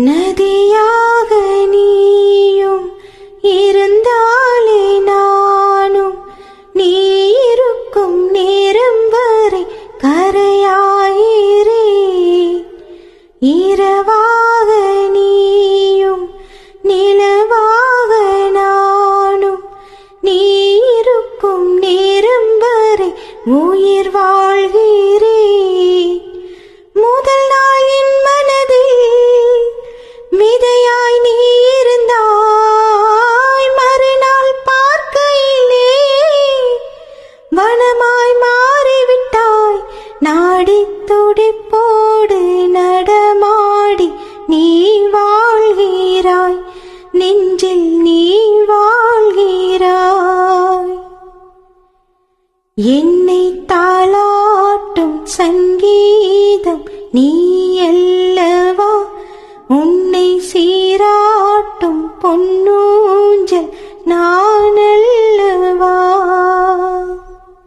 நதியாக நீயும் இருந்தாலே நானும் நீ இருக்கும் நேரம் வரை கரையாயிரே. இரவாக நீயும் நிலவாக நானும் நீ இருக்கும் நேரம் வரை உயிர் வாழ்கிறே. முதல் நாள் என் மனதில் விதையாய் நீ இருந்தாய், மறுநாள் பார்க்கையிலே வனமாய் மாறிவிட்டாய். நாடி துடிப்போடு நடமாடி நீ வாழ்கிறாய், நெஞ்சில் நீ வாழ்கிறாய். என்னை தாளாட்டும் சங்கீதம் நீ அல்லவா, உன்னை